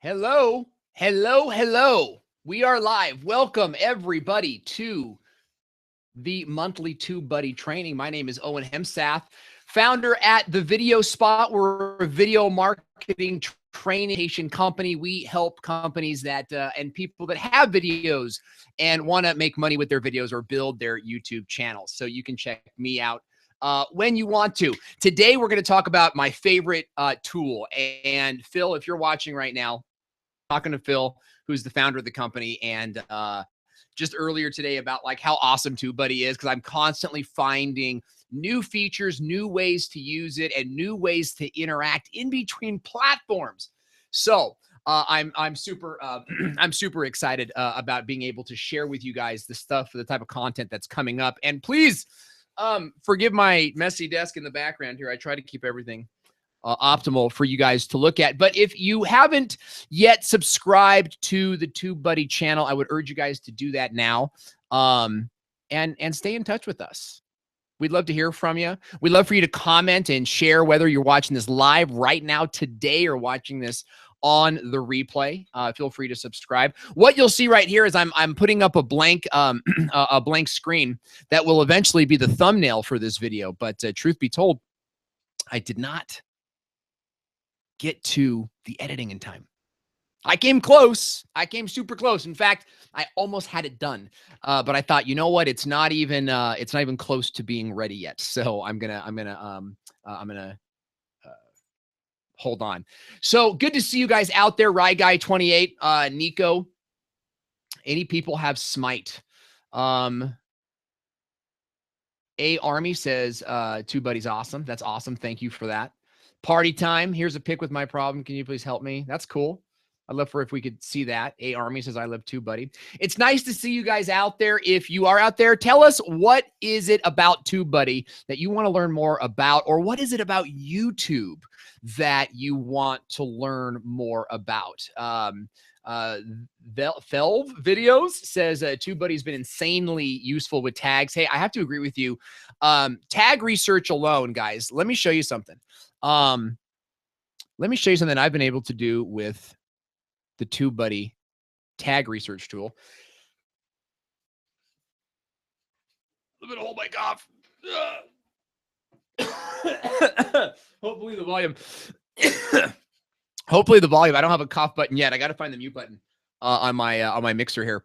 Hello, hello, hello. We are live. Welcome everybody to the monthly TubeBuddy training. My name is Owen Hemsath, founder at The Video Spot. We're a video marketing training company. We help companies that and people that have videos and want to make money with their videos or build their YouTube channels. So you can check me out when you want to. Today, we're going to talk about my favorite tool. And Phil, if you're watching right now, talking to Phil, who's the founder of the company, and just earlier today about like how awesome TubeBuddy is, because I'm constantly finding new features, new ways to use it, and new ways to interact in between platforms. So I'm super I'm super excited about being able to share with you guys the stuff, the type of content that's coming up. And please forgive my messy desk in the background here. I try to keep everything optimal for you guys to look at. But if you haven't yet subscribed to the TubeBuddy channel, I would urge you guys to do that now, and stay in touch with us. We'd love to hear from you. We'd love for you to comment and share whether you're watching this live right now today or watching this on the replay. Feel free to subscribe. What you'll see right here is I'm putting up a blank a blank screen that will eventually be the thumbnail for this video. But truth be told, I did not get to the editing in time. I came close. I came super close. In fact, I almost had it done. But I thought, you know what? It's not even close to being ready yet. So I'm gonna hold on. So good to see you guys out there. Rye Guy 28, Nico. Any people have Smite? A Army says TubeBuddy's awesome. That's awesome. Thank you for that. Party time. Here's a pic with my problem. Can you please help me? That's cool. I'd love for if we could see that. A Army says, I love TubeBuddy. It's nice to see you guys out there. If you are out there, tell us, what is it about TubeBuddy that you want to learn more about? Or what is it about YouTube that you want to learn more about? Felv Videos says TubeBuddy's been insanely useful with tags. Hey, I have to agree with you. Tag research alone, guys. Let me show you something. Let me show you something I've been able to do with the TubeBuddy tag research tool. A bit hold my cough. Hopefully the volume. Hopefully the volume. I don't have a cough button yet. I got to find the mute button on my mixer here.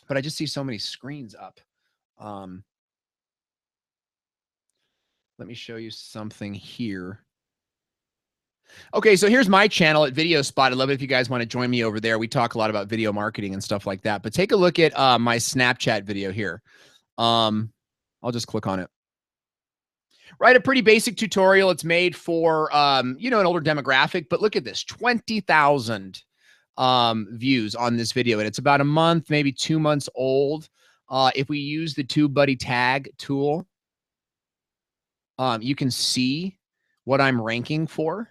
But I just see so many screens up. Let me show you something here. Okay, so here's my channel at Video Spot. I'd love it if you guys want to join me over there. We talk a lot about video marketing and stuff like that. But take a look at my Snapchat video here. I'll just click on it. Right, a pretty basic tutorial. It's made for you know, an older demographic. But look at this, 20,000 views on this video, and it's about a month, maybe 2 months old. If we use the TubeBuddy tag tool, you can see what I'm ranking for.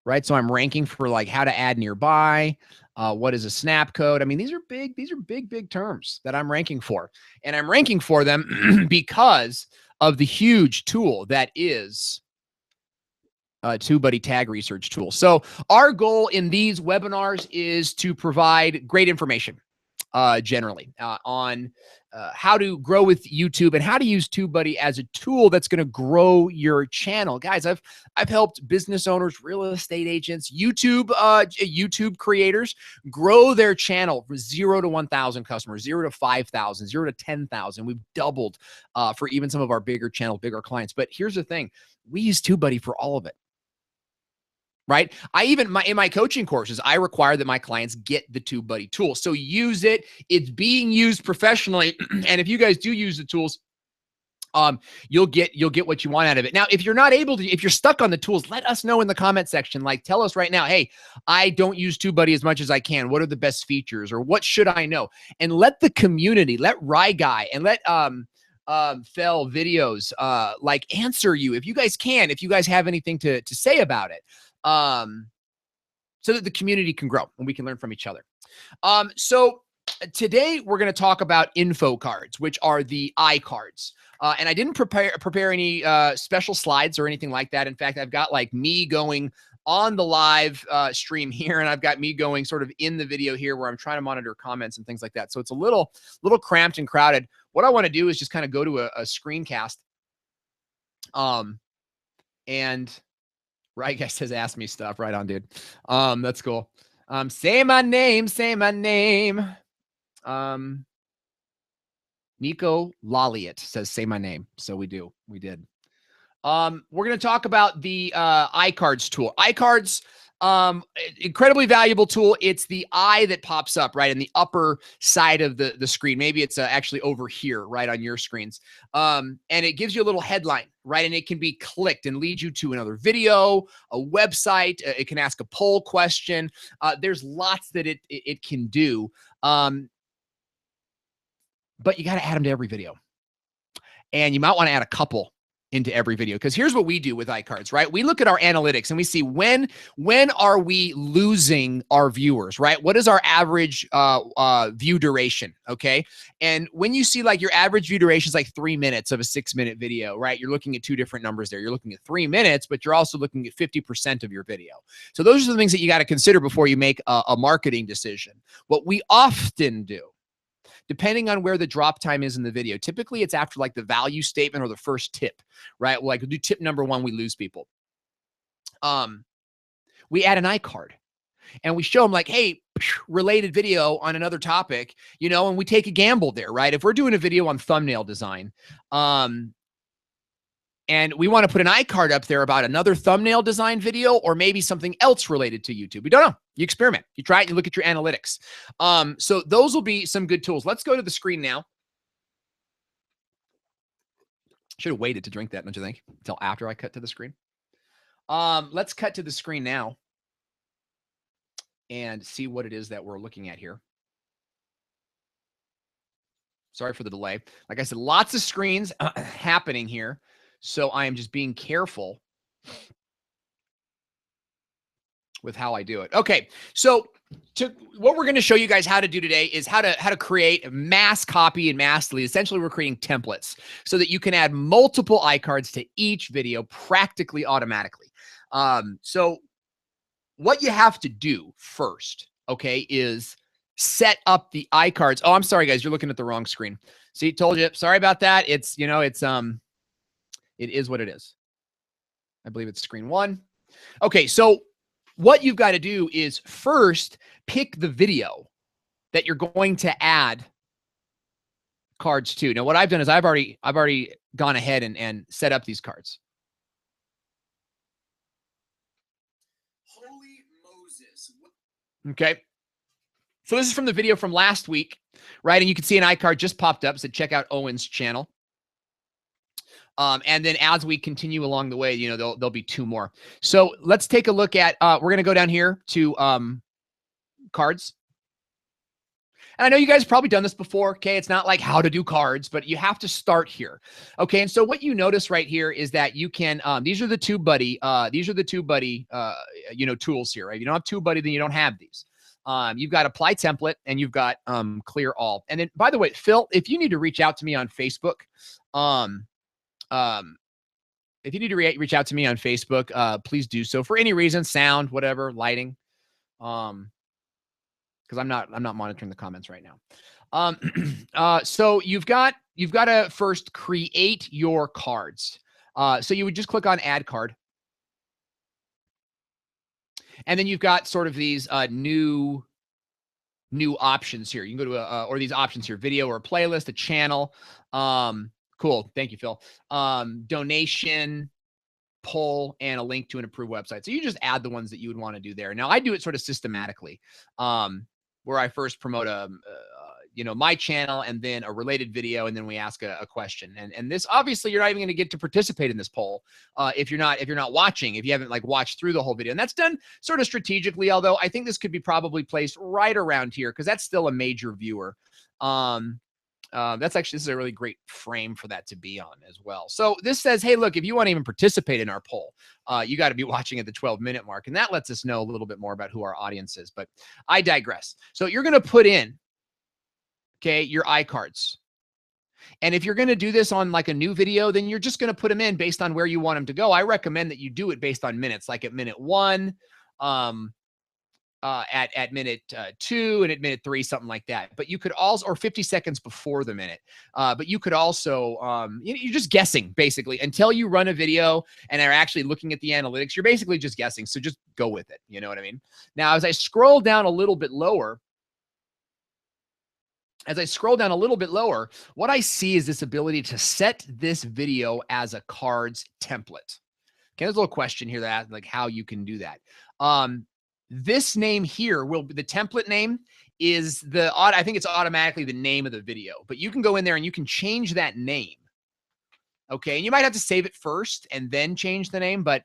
Right, so I'm ranking for like how to add nearby. What is a snap code? I mean, these are big terms that I'm ranking for, and I'm ranking for them because of the huge tool that is TubeBuddy tag research tool. So our goal in these webinars is to provide great information, generally on how to grow with YouTube and how to use TubeBuddy as a tool that's going to grow your channel. Guys, I've helped business owners, real estate agents, YouTube creators grow their channel from 0 to 1,000 customers, 0 to 5,000, 0 to 10,000. We've doubled for even some of our bigger clients. But here's the thing. We use TubeBuddy for all of it. Right? In my coaching courses, I require that my clients get the TubeBuddy tool. So use it. It's being used professionally. And if you guys do use the tools, you'll get what you want out of it. Now, if you're not able to, if you're stuck on the tools, let us know in the comment section. Like, tell us right now, hey, I don't use TubeBuddy as much as I can. What are the best features, or what should I know? And let the community, let Rye Guy, and let Fel Videos like answer you if you guys can, if you guys have anything to say about it. So that the community can grow and we can learn from each other. So today we're going to talk about info cards, which are the iCards. And I didn't prepare any special slides or anything like that. In fact, I've got like me going on the live stream here, and I've got me going sort of in the video here where I'm trying to monitor comments and things like that. So it's a little cramped and crowded. What I want to do is just kind of go to a screencast. And right guy says, ask me stuff. Right on, dude. That's cool. Say my name, say my name. Nico Lolliot says, say my name. So we did. We're going to talk about the iCards tool. iCards, incredibly valuable tool. It's the eye that pops up right in the upper side of the screen. Maybe it's actually over here, right on your screens. And it gives you a little headline, right? And it can be clicked and lead you to another video, a website. It can ask a poll question. There's lots that it can do. But you got to add them to every video. And you might want to add a couple into every video, because here's what we do with iCards, right? We look at our analytics and we see when are we losing our viewers, right? What is our average view duration, okay? And when you see like your average view duration is like 3 minutes of a 6-minute video, right? You're looking at two different numbers there. You're looking at 3 minutes, but you're also looking at 50% of your video. So those are the things that you got to consider before you make a marketing decision. What we often do, depending on where the drop time is in the video, typically it's after like the value statement or the first tip, right? Like we'll do tip number 1, we lose people. We add an iCard and we show them like, hey, related video on another topic, you know, and we take a gamble there, right? If we're doing a video on thumbnail design, and we want to put an iCard up there about another thumbnail design video or maybe something else related to YouTube. We don't know. You experiment. You try it. You look at your analytics. So those will be some good tools. Let's go to the screen now. Should have waited to drink that, don't you think? Until after I cut to the screen. Let's cut to the screen now and see what it is that we're looking at here. Sorry for the delay. Like I said, lots of screens happening here. So I am just being careful with how I do it. Okay, so what we're going to show you guys how to do today is how to create mass copy and mass delete. Essentially, we're creating templates so that you can add multiple iCards to each video practically automatically. So what you have to do first, okay, is set up the iCards. Oh, I'm sorry, guys. You're looking at the wrong screen. See, told you. Sorry about that. It's, you know, it is what it is. I believe it's screen 1. Okay, so what you've got to do is first pick the video that you're going to add cards to. Now, what I've done is I've already gone ahead and set up these cards. Holy Moses. Okay. So this is from the video from last week, right? And you can see an iCard just popped up. So check out Owen's channel. And then as we continue along the way, you know, there'll be 2 more. So let's take a look at, we're going to go down here to cards. And I know you guys have probably done this before. Okay. It's not like how to do cards, but you have to start here. Okay. And so what you notice right here is that you can, these are the TubeBuddy, you know, tools here, right? If you don't have TubeBuddy, then you don't have these. You've got apply template and you've got clear all. And then, by the way, Phil, if you need to reach out to me on Facebook, if you need to reach out to me on Facebook, please do so for any reason, sound, whatever, lighting, because I'm not monitoring the comments right now. So you've got to first create your cards. So you would just click on add card. And then you've got sort of these new options here. You can go to or these options here, video or a playlist, a channel. Cool. Thank you, Phil. Donation, poll, and a link to an approved website. So you just add the ones that you would want to do there. Now I do it sort of systematically, where I first promote you know, my channel and then a related video, and then we ask a question. And this, obviously, you're not even going to get to participate in this poll if you're not watching, if you haven't like watched through the whole video. And that's done sort of strategically, although I think this could be probably placed right around here because that's still a major viewer. This is a really great frame for that to be on as well. So this says, hey, look, if you want to even participate in our poll, you got to be watching at the 12-minute mark. And that lets us know a little bit more about who our audience is. But I digress. So you're going to put in, okay, your iCards. And if you're going to do this on like a new video, then you're just going to put them in based on where you want them to go. I recommend that you do it based on minutes, like at minute 1, at minute 2, and at minute 3, something like that. But you could also, or 50 seconds before the minute. But you could also, you're just guessing basically until you run a video and are actually looking at the analytics. You're basically just guessing. So just go with it. You know what I mean? Now, as I scroll down a little bit lower, what I see is this ability to set this video as a cards template. Okay, there's a little question here that like how you can do that. This name here will be the template name is I think it's automatically the name of the video, but you can go in there and you can change that name. Okay, and you might have to save it first and then change the name, but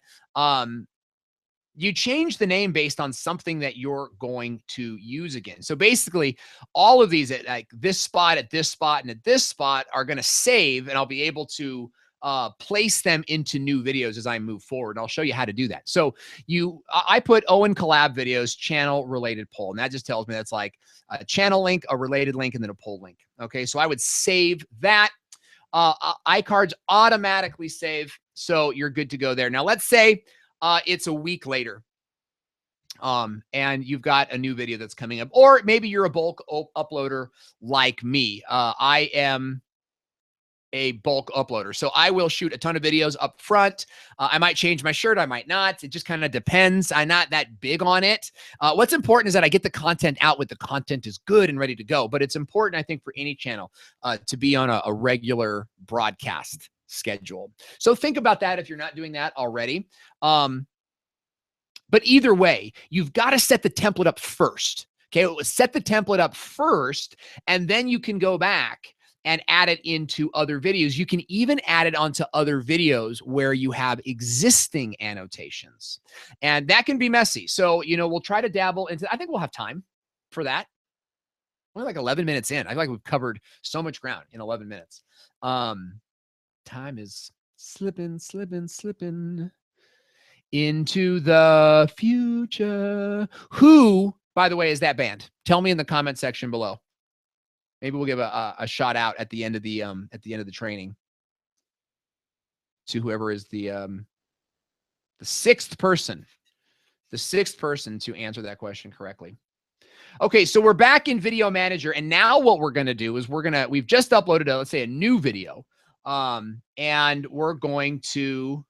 you change the name based on something that you're going to use again. So basically, all of these at like this spot, at this spot, and at this spot are going to save, and I'll be able to place them into new videos as I move forward. I'll show you how to do that. So I put Owen collab videos, channel related poll, and that just tells me that's like a channel link, a related link, and then a poll link. Okay, so I would save that. iCards automatically save, so you're good to go there. Now let's say it's a week later, and you've got a new video that's coming up, or maybe you're a bulk uploader like me. I am a bulk uploader, so I will shoot a ton of videos up front. I might change my shirt, I might not. It just kind of depends. I'm not that big on it. What's important is that I get the content out when the content is good and ready to go. But it's important, I think, for any channel to be on a regular broadcast schedule. So think about that if you're not doing that already. But either way, you've got to set the template up first. Okay, set the template up first, and then you can go back and add it into other videos. You can even add it onto other videos where you have existing annotations, and that can be messy. So, we'll try to dabble into, I think we'll have time for that. We're like 11 minutes in. I feel like we've covered so much ground in 11 minutes. Time is slipping into the future. Who, by the way, is that band? Tell me in the comment section below. Maybe we'll give a shout out at the end of the training to whoever is the sixth person to answer that question correctly. Okay, so we're back in Video Manager, and now what we're going to do is we've just uploaded let's say a new video, and we're going to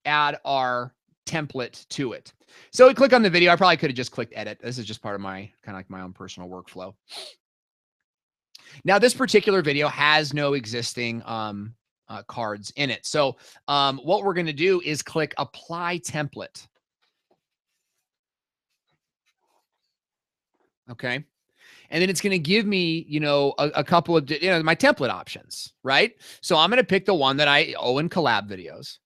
add our template to it. So we click on the video. I probably could have just clicked edit. This is just part of my kind of like my own personal workflow. Now, this particular video has no existing cards in it. So what we're going to do is click apply template. Okay. And then it's going to give me, a couple of, my template options, right? So I'm going to pick the one that Owen collab videos.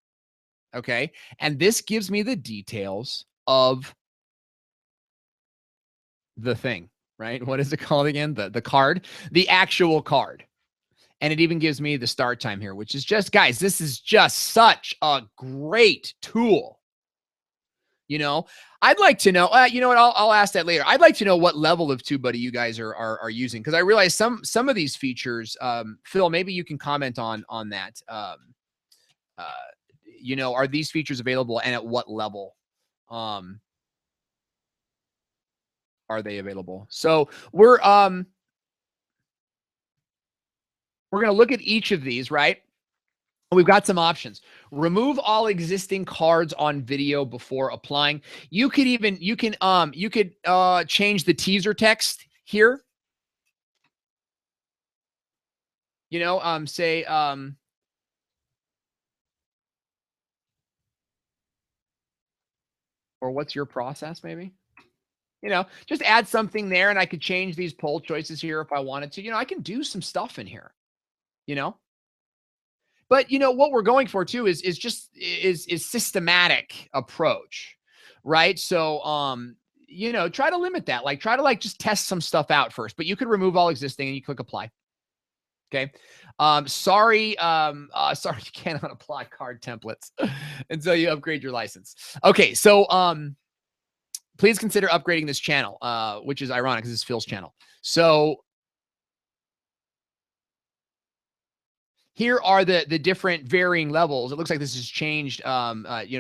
Okay. And this gives me the details of the thing, right? What is it called again? The card, the actual card. And it even gives me the start time here, which is just, guys, this is just such a great tool. I'd like to know, you know what, I'll ask that later. I'd like to know what level of TubeBuddy you guys are using, because I realize some of these features, Phil, maybe you can comment on that. Are these features available, and at what level are they available? So we're going to look at each of these, right? We've got some options. Remove all existing cards on video before applying. You could change the teaser text here. Say or what's your process, maybe? Just add something there, and I could change these poll choices here if I wanted to. I can do some stuff in here, But what we're going for too is systematic approach, right? So try to limit that. Like try to just test some stuff out first. But you could remove all existing and you click apply. Okay. Sorry, you cannot apply card templates until you upgrade your license. Okay, so please consider upgrading this channel, which is ironic because it's Phil's channel. So here are the different varying levels. It looks like this has changed,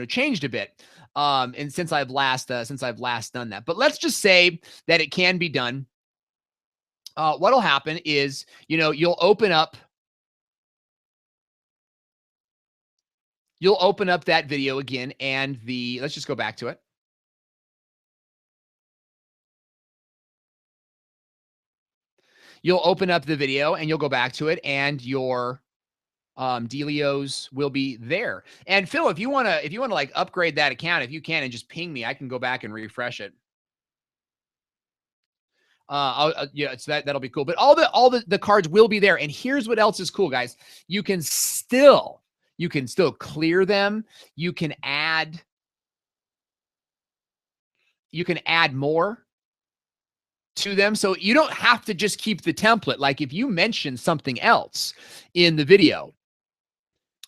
changed a bit. And since I've last done that, but let's just say that it can be done. What'll happen is, you'll open up that video again, and let's just go back to it. You'll open up the video and you'll go back to it, and your Delios will be there. And Phil, if you want to like upgrade that account, if you can, and just ping me, I can go back and refresh it. So that'll be cool. But all the cards will be there. And here's what else is cool, guys. You can still clear them. You can add more to them. So you don't have to just keep the template. Like if you mention something else in the video,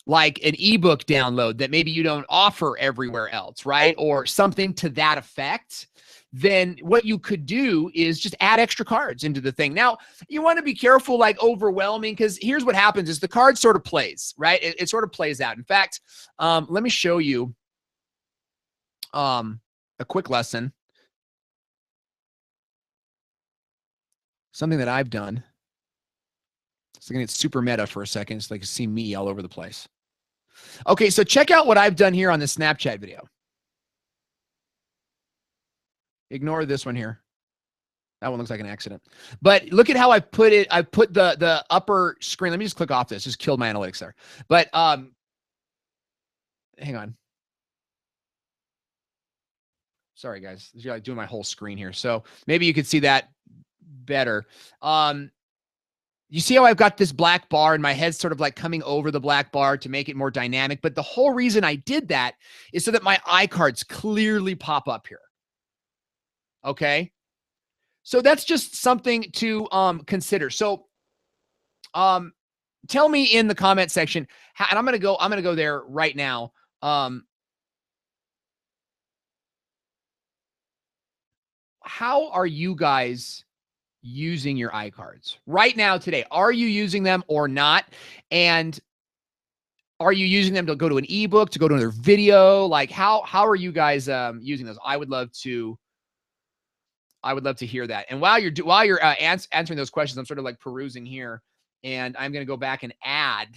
like an ebook download that maybe you don't offer everywhere else, right? Or something to that effect, then what you could do is just add extra cards into the thing. Now, you want to be careful, like overwhelming, because here's what happens is the card sort of plays, right? It sort of plays out. In fact, let me show you a quick lesson. Something that I've done. So I'm going to get super meta for a second so they can see me all over the place. Okay, so check out what I've done here on the Snapchat video. Ignore this one here. That one looks like an accident. But look at how I put it. I put the upper screen. Let me just click off this. Just killed my analytics there. But hang on. Sorry, guys. You're like doing my whole screen here. So maybe you could see that better. You see how I've got this black bar and my head's sort of like coming over the black bar to make it more dynamic. But the whole reason I did that is so that my iCards clearly pop up here. Okay. So that's just something to consider. So tell me in the comment section, and I'm going to go there right now. How are you guys using your iCards right now today? Are you using them or not? And are you using them to go to an ebook, to go to another video? Like how are you guys using those? I would love to hear that. And while you're answering those questions, I'm sort of like perusing here, and I'm going to go back and add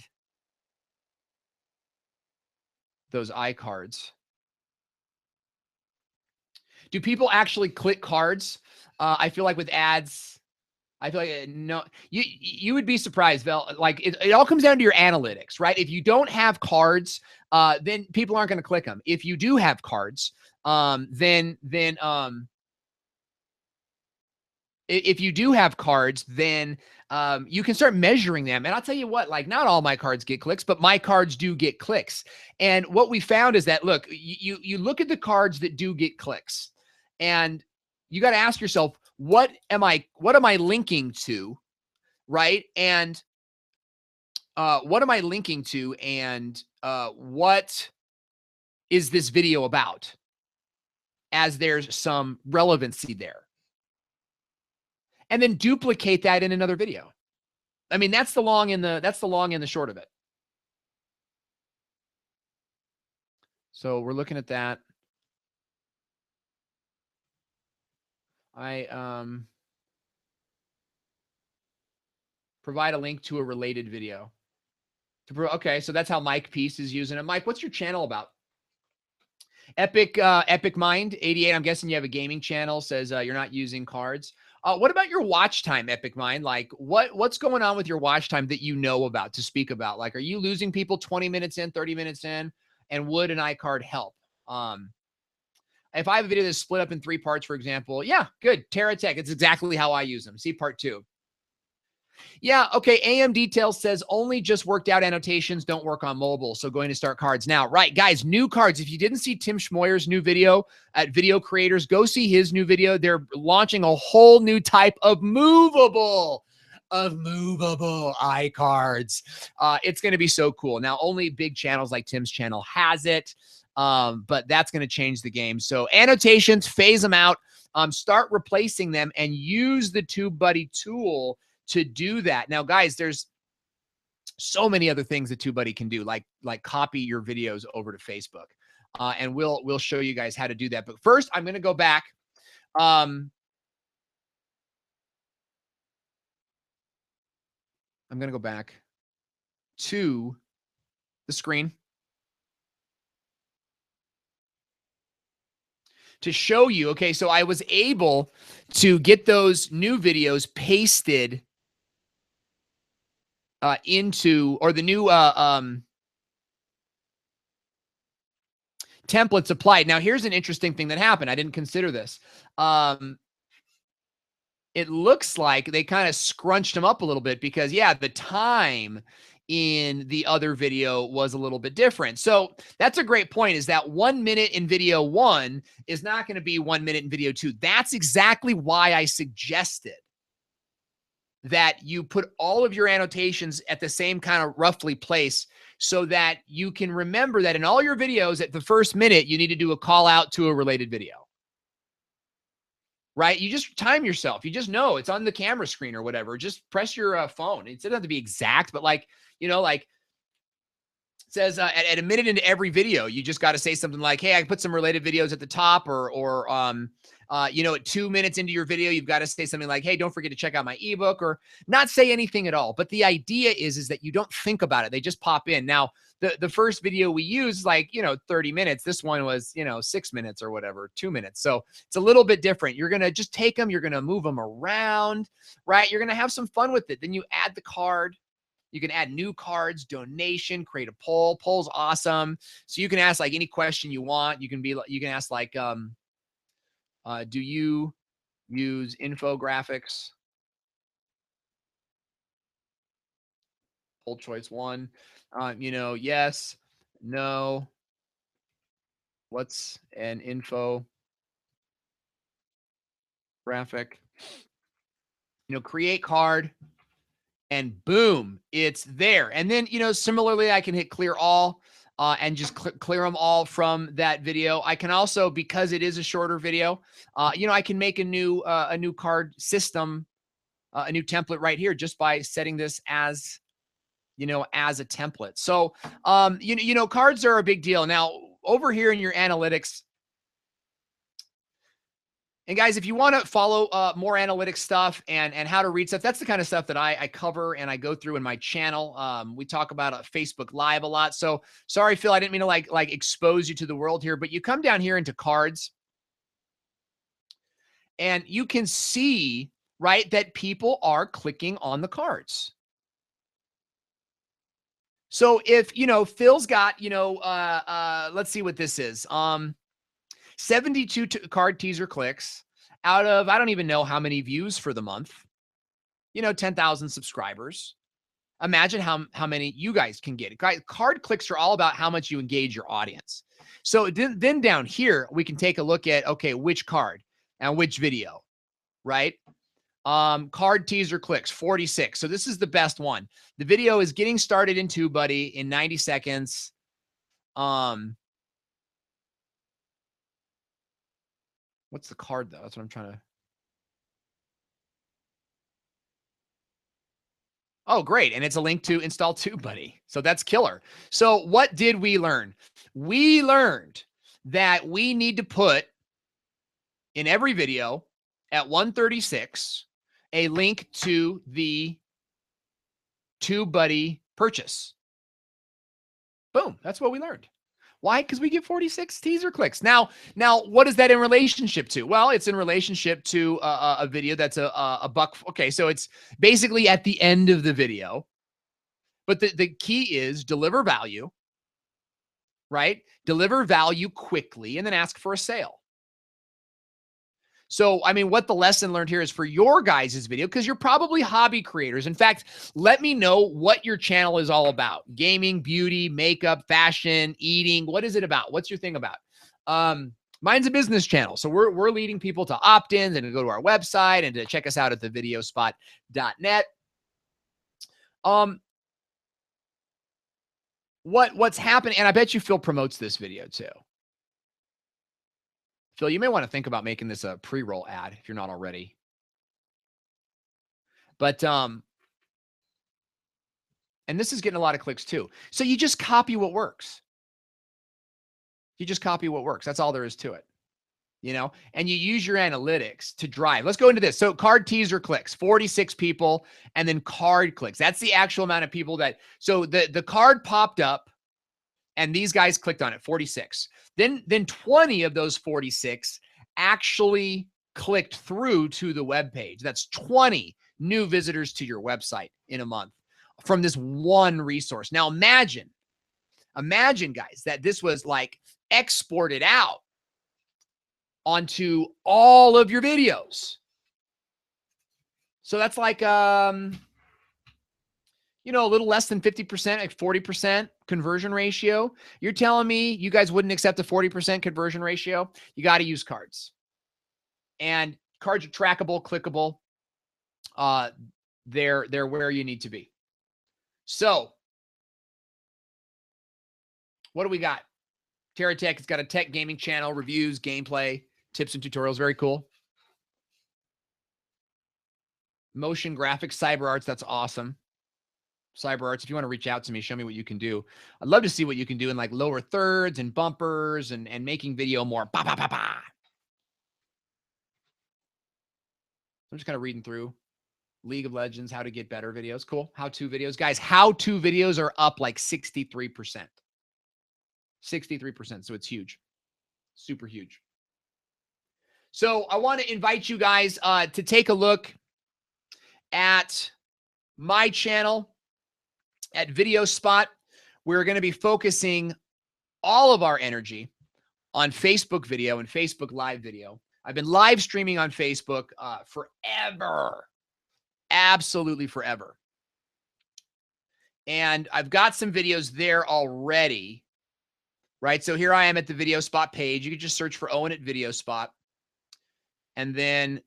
those iCards. Do people actually click cards? I feel like with ads, no, you would be surprised, Vel. Like it all comes down to your analytics, right? If you don't have cards, then people aren't going to click them. If you do have cards, if you do have cards, then you can start measuring them. And I'll tell you what, like not all my cards get clicks, but my cards do get clicks. And what we found is that, look, you look at the cards that do get clicks, and you got to ask yourself, what am I linking to, right? And what am I linking to, and what is this video about? As there's some relevancy there. And then duplicate that in another video. I mean, that's the long and the short of it. So we're looking at that. I provide a link to a related video. Okay, so that's how Mike Peace is using it. Mike, what's your channel about? Epic Mind 88. I'm guessing you have a gaming channel. Says you're not using cards. What about your watch time, Epic Mind? Like what's going on with your watch time that you know about to speak about? Like, are you losing people 20 minutes in, 30 minutes in? And would an iCard help? If I have a video that's split up in 3 parts, for example, yeah, good. Terra Tech. It's exactly how I use them. See part 2. Yeah. Okay. AM Details says only just worked out annotations don't work on mobile. So going to start cards now. Right, guys, new cards. If you didn't see Tim Schmoyer's new video at Video Creators, go see his new video. They're launching a whole new type of movable of movable iCards. It's going to be so cool. Now, only big channels like Tim's channel has it, but that's going to change the game. So annotations, phase them out, start replacing them, and use the TubeBuddy tool to do that. Now, guys, there's so many other things that TubeBuddy can do, like copy your videos over to Facebook. And we'll show you guys how to do that. But first, I'm going to go back. I'm going to go back to the screen to show you. Okay, so I was able to get those new videos pasted into, or the new templates applied. Now, here's an interesting thing that happened. I didn't consider this. It looks like they kind of scrunched them up a little bit because, yeah, the time in the other video was a little bit different. So that's a great point, is that 1 minute in video 1 is not going to be 1 minute in video 2. That's exactly why I suggested that you put all of your annotations at the same kind of roughly place, so that you can remember that in all your videos at the first minute, you need to do a call out to a related video. Right? You just time yourself. You just know it's on the camera screen or whatever. Just press your phone. It doesn't have to be exact, but like, like it says at a minute into every video, you just got to say something like, hey, I put some related videos at the top, or at 2 minutes into your video, you've got to say something like, hey, don't forget to check out my ebook, or not say anything at all. But the idea is that you don't think about it. They just pop in. Now, the first video we used, 30 minutes. This one was, 6 minutes or whatever, 2 minutes. So it's a little bit different. You're going to just take them. You're going to move them around, right? You're going to have some fun with it. Then you add the card. You can add new cards, donation, create a poll. Poll's awesome. So you can ask any question you want. You can ask do you use infographics? Poll choice 1. Yes, no. What's an infographic? Create card, and boom, it's there. And then, similarly, I can hit clear all and just clear them all from that video. I can also, because it is a shorter video, I can make a new card system, a new template right here, just by setting this as, as a template. So, cards are a big deal. Now, over here in your analytics, and guys, if you want to follow more analytics stuff and how to read stuff, that's the kind of stuff that I cover and I go through in my channel. We talk about Facebook Live a lot. So sorry, Phil, I didn't mean to like expose you to the world here, but you come down here into cards and you can see, right, that people are clicking on the cards. So if, Phil's got, let's see what this is. 72 card teaser clicks out of, I don't even know how many views for the month, 10,000 subscribers. Imagine how many you guys can get. Card clicks are all about how much you engage your audience. So then down here, we can take a look at, okay, which card and which video, right? Card teaser clicks, 46. So this is the best one. The video is getting started in TubeBuddy in 90 seconds. What's the card though? That's what I'm trying to. Oh, great. And it's a link to install TubeBuddy. So that's killer. So what did we learn? We learned that we need to put in every video at 136 a link to the TubeBuddy purchase. Boom. That's what we learned. Why? Because we get 46 teaser clicks. Now, what is that in relationship to? Well, it's in relationship to a video that's a buck. Okay, so it's basically at the end of the video. But the key is deliver value, right? Deliver value quickly and then ask for a sale. So, I mean, what the lesson learned here is for your guys' video, because you're probably hobby creators. In fact, let me know what your channel is all about. Gaming, beauty, makeup, fashion, eating. What is it about? What's your thing about? Mine's a business channel. So we're leading people to opt-ins and to go to our website and to check us out at thevideospot.net. What's happening, and I bet you Phil promotes this video too. Phil, you may want to think about making this a pre-roll ad if you're not already. But and this is getting a lot of clicks too. So you just copy what works. You just copy what works. That's all there is to it. You know, and you use your analytics to drive. Let's go into this. So card teaser clicks, 46 people, and then card clicks. That's the actual amount of people that, so the card popped up and these guys clicked on it, 46. Then 20 of those 46 actually clicked through to the web page. That's 20 new visitors to your website in a month from this one resource. Now imagine guys, that this was like exported out onto all of your videos. So that's like, you know, a little less than 50%, like 40% conversion ratio. You're telling me you guys wouldn't accept a 40% conversion ratio? You got to use cards. And cards are trackable, clickable. They're where you need to be. So what do we got? TerraTech has got a tech gaming channel, reviews, gameplay, tips and tutorials. Very cool. Motion graphics, cyber arts. That's awesome. Cyber arts. If you want to reach out to me, show me what you can do. I'd love to see what you can do in like lower thirds and bumpers and making video more. Bah, bah, bah, bah. I'm just kind of reading through League of Legends, how to get better videos. Cool. How-to videos. Guys, how-to videos are up like 63%. 63%. So it's huge. Super huge. So I want to invite you guys to take a look at my channel at VideoSpot. We're going to be focusing all of our energy on Facebook video and Facebook live video. I've been live streaming on Facebook forever. Absolutely forever. And I've got some videos there already, right? So here I am at the VideoSpot page. You can just search for Owen at VideoSpot. And then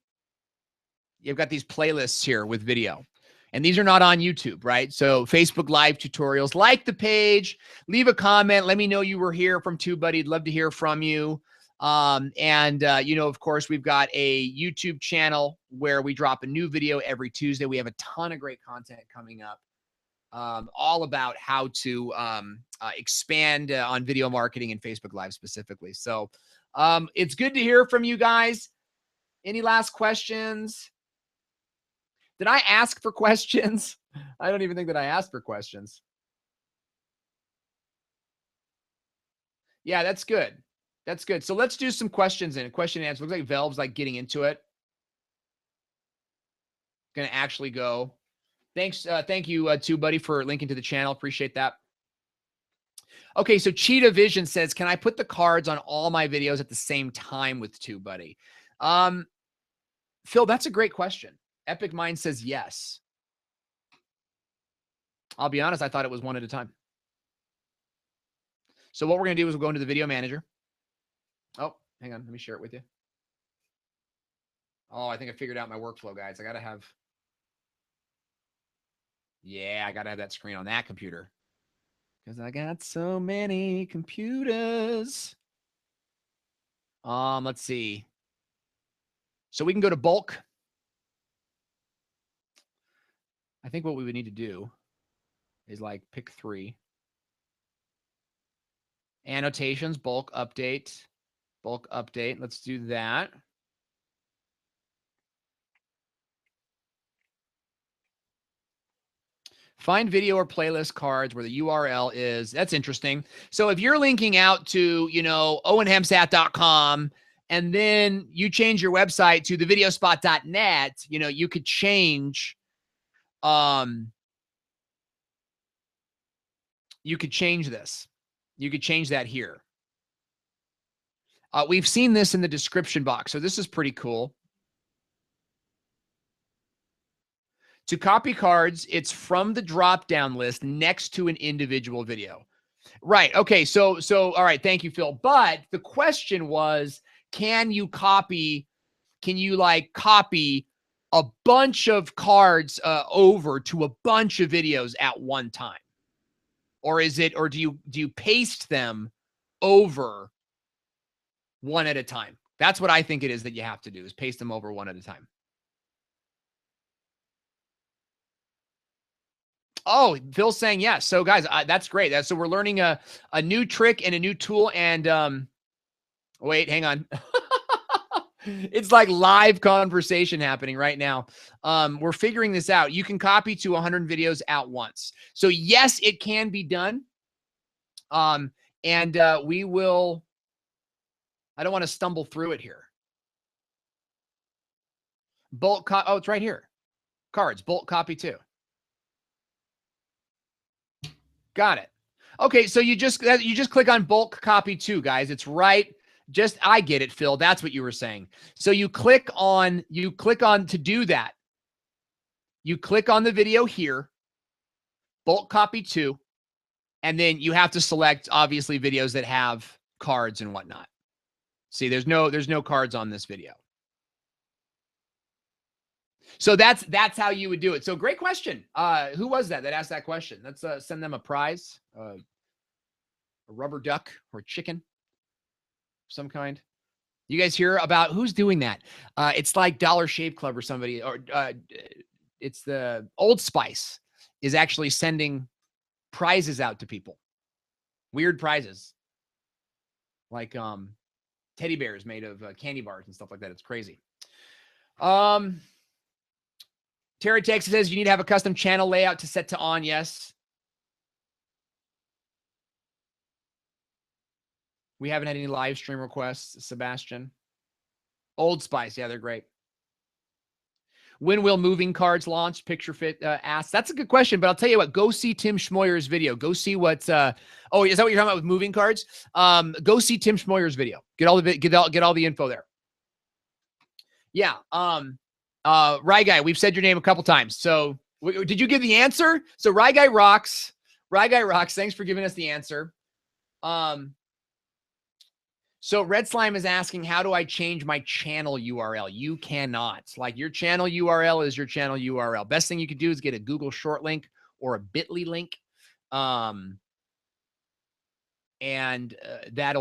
you've got these playlists here with video. And these are not on YouTube, right? So Facebook live tutorials, like the page, leave a comment. Let me know you were here from TubeBuddy. I'd love to hear from you. You know, of course, we've got a YouTube channel where we drop a new video every Tuesday. We have a ton of great content coming up, all about how to expand on video marketing and Facebook Live specifically. So it's good to hear from you guys. Any last questions? Did I ask for questions? I don't even think that I asked for questions. Yeah, that's good. That's good. So let's do some questions in question and answer. Looks like Velv's like getting into it. Gonna actually go. Thanks. Thank you, TubeBuddy, for linking to the channel. Appreciate that. Okay, so Cheetah Vision says, can I put the cards on all my videos at the same time with TubeBuddy? Phil, that's a great question. Epic Mind says yes. I'll be honest, I thought it was one at a time. So what we're going to do is we'll go into the video manager. Oh, hang on. Let me share it with you. Oh, I think I figured out my workflow, guys. I got to have that screen on that computer because I got so many computers. Let's see. So we can go to bulk. I think what we would need to do is like pick 3. Annotations, bulk update. Let's do that. Find video or playlist cards where the URL is. That's interesting. So if you're linking out to, you know, owenhemsat.com and then you change your website to thevideospot.net, you know, you could change you could change this. You could change that here. We've seen this in the description box. So this is pretty cool. To copy cards, it's from the drop-down list next to an individual video. Right. Okay. So all right. Thank you, Phil. But the question was, can you like copy a bunch of cards over to a bunch of videos at one time? Or do you paste them over one at a time? That's what I think it is that you have to do, is paste them over one at a time. Oh, Phil's saying yes. So guys, that's great. So we're learning a new trick and a new tool. And wait, hang on. It's like live conversation happening right now. We're figuring this out. You can copy to 100 videos at once. So yes, it can be done. We will, I don't want to stumble through it here. Oh, it's right here. Cards, bulk copy too. Got it. Okay, so you just click on bulk copy too, guys. It's right. I get it, Phil. That's what you were saying. So you click on to do that. You click on the video here, bulk copy to, and then you have to select obviously videos that have cards and whatnot. See, there's no cards on this video. So that's how you would do it. So great question. Who was that asked that question? Let's send them a prize, a rubber duck or chicken of some kind. You guys hear about who's doing that? It's like Dollar Shave Club or somebody, or it's the Old Spice is actually sending prizes out to people. Weird prizes. Like teddy bears made of candy bars and stuff like that. It's crazy. Terry Texas says you need to have a custom channel layout to set to on. Yes. We haven't had any live stream requests, Sebastian. Old Spice. Yeah, they're great. When will moving cards launch? Picture Fit asks. That's a good question, but I'll tell you what, go see Tim Schmoyer's video. Go see what's oh, is that what you're talking about with moving cards? Go see Tim Schmoyer's video. Get all the info there. Yeah. Rye Guy, we've said your name a couple times. So did you give the answer? So Rye Guy rocks. Rye Guy rocks. Thanks for giving us the answer. So Red Slime is asking, how do I change my channel URL? You cannot. Like, your channel URL is your channel URL. Best thing you could do is get a Google short link or a bit.ly link. That'll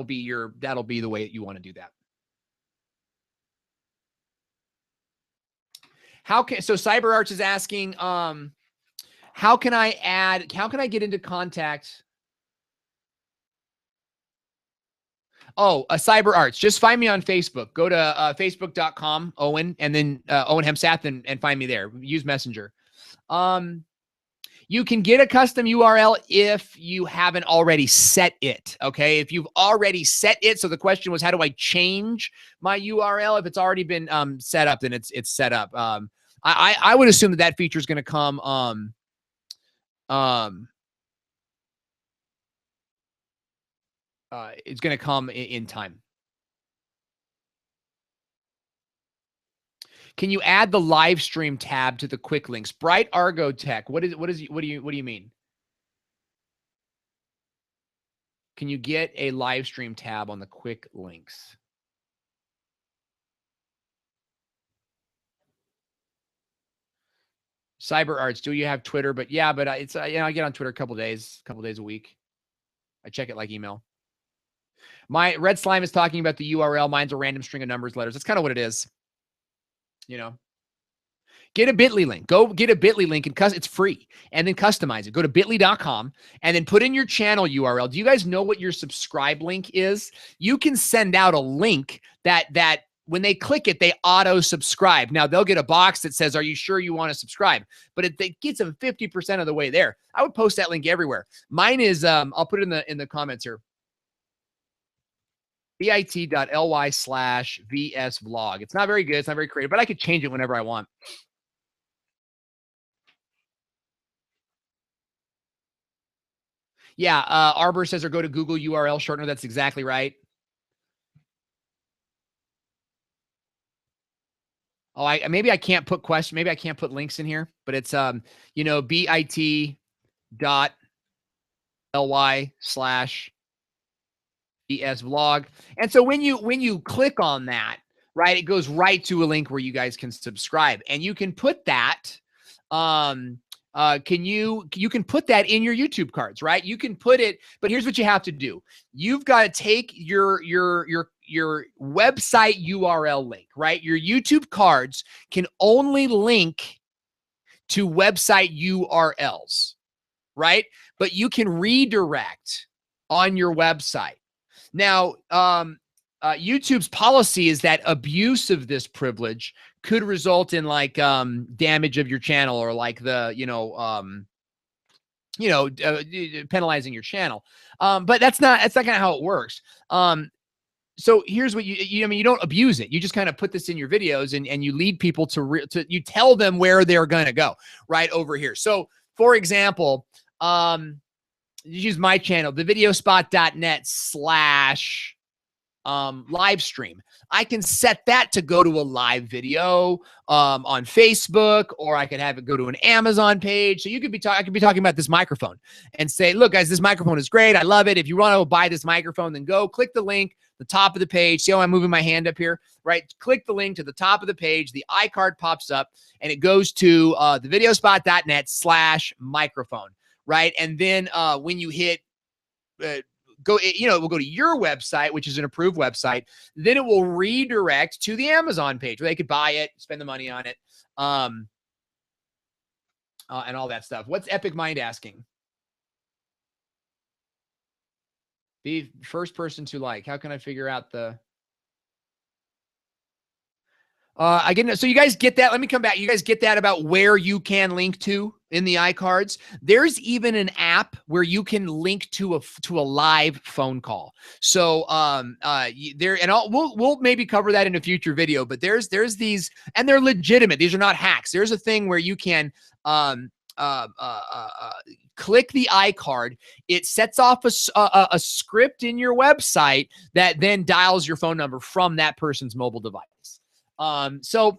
be the way that you want to do that. So CyberArts is asking, how can I get into contact? Oh, CyberArts. Just find me on Facebook. Go to facebook.com, Owen, and then Owen Hemsath, and find me there. Use Messenger. You can get a custom URL if you haven't already set it. Okay. If you've already set it. So the question was, how do I change my URL? If it's already been set up, then it's set up. I would assume that feature is going to come it's going to come in time. Can you add the live stream tab to the quick links? Bright Argo Tech. What do you mean? Can you get a live stream tab on the quick links? CyberArts, do you have Twitter? But yeah, but it's I get on Twitter a couple days a week. I check it like email. My Red Slime is talking about the URL. Mine's a random string of numbers, letters. That's kind of what it is. Get a bit.ly link. Go get a bit.ly link and it's free. And then customize it. Go to bit.ly.com and then put in your channel URL. Do you guys know what your subscribe link is? You can send out a link that when they click it, they auto subscribe. Now they'll get a box that says, are you sure you want to subscribe? But it gets them 50% of the way there. I would post that link everywhere. Mine is, I'll put it in the comments here. bit.ly/VSVlog. It's not very good. It's not very creative, but I could change it whenever I want. Yeah, Arbor says, or go to Google URL shortener. That's exactly right. Oh, maybe I can't put questions. Maybe I can't put links in here, but it's bit.ly/VSVlog. And so when you click on that, right? It goes right to a link where you guys can subscribe, and you can put that, you can put that in your YouTube cards, right? You can put it, but here's what you have to do. You've got to take your website URL link, right? Your YouTube cards can only link to website URLs, right? But you can redirect on your website. Now, YouTube's policy is that abuse of this privilege could result in like damage of your channel, or like the penalizing your channel. But that's not kind of how it works. So here's what you don't abuse it. You just kind of put this in your videos, and you lead people to you tell them where they're going to go right over here. So for example, use my channel, thevideospot.net/live stream. I can set that to go to a live video on Facebook, or I could have it go to an Amazon page. So you could be I could be talking about this microphone and say, look, guys, this microphone is great. I love it. If you want to buy this microphone, then go click the link, the top of the page. See how I'm moving my hand up here, right? Click the link to the top of the page. The iCard pops up, and it goes to thevideospot.net/microphone, right? And then when you hit it will go to your website, which is an approved website. Then it will redirect to the Amazon page where they could buy it, spend the money on it, and all that stuff. What's Epic Mind asking? Be first person to like. How can I figure out the... so you guys get that? Let me come back. You guys get that about where you can link to in the iCards? There's even an app where you can link to a live phone call. So we'll maybe cover that in a future video. But there's these, and they're legitimate. These are not hacks. There's a thing where you can click the iCard. It sets off a script in your website that then dials your phone number from that person's mobile device. So,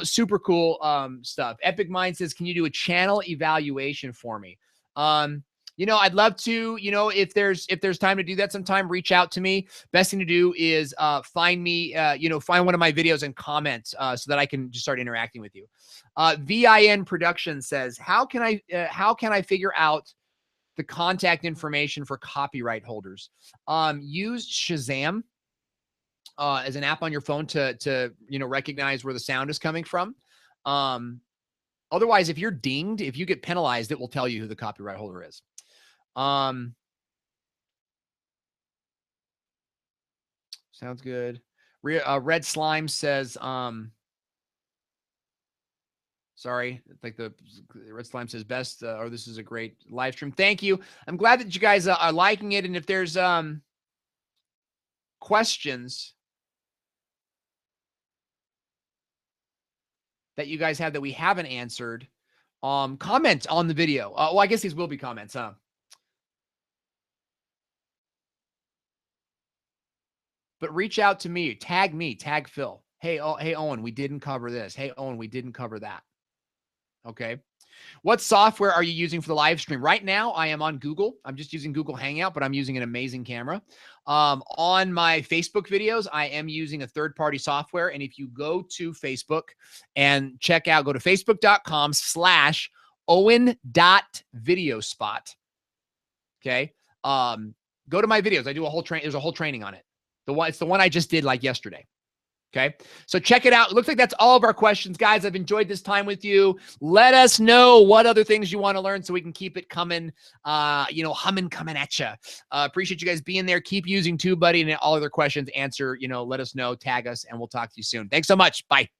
super cool, stuff. Epic Mind says, can you do a channel evaluation for me? I'd love to, if there's time to do that sometime, reach out to me. Best thing to do is, find me, find one of my videos and comment, so that I can just start interacting with you. VIN Production says, how can I figure out the contact information for copyright holders? Use Shazam as an app on your phone to recognize where the sound is coming from. Otherwise, if you're dinged, if you get penalized, it will tell you who the copyright holder is. Sounds good. Red Slime says, sorry, like the Red Slime says best, or this is a great live stream. Thank you. I'm glad that you guys are liking it. And if there's questions that you guys have that we haven't answered, comment on the video. Well, I guess these will be comments, huh? But reach out to me, tag Phil. Hey, Owen, we didn't cover this. Hey, Owen, we didn't cover that. Okay. What software are you using for the live stream? Right now, I am on Google. I'm just using Google Hangout, but I'm using an amazing camera. On my Facebook videos, I am using a third-party software. And if you go to Facebook and go to facebook.com/Owen.videospot. Okay. Go to my videos. I do a whole there's a whole training on it. It's the one I just did like yesterday. Okay. So check it out. It looks like that's all of our questions, guys. I've enjoyed this time with you. Let us know what other things you want to learn so we can keep it coming, humming, coming at you. Appreciate you guys being there. Keep using TubeBuddy, and all other questions, answer, let us know, tag us, and we'll talk to you soon. Thanks so much. Bye.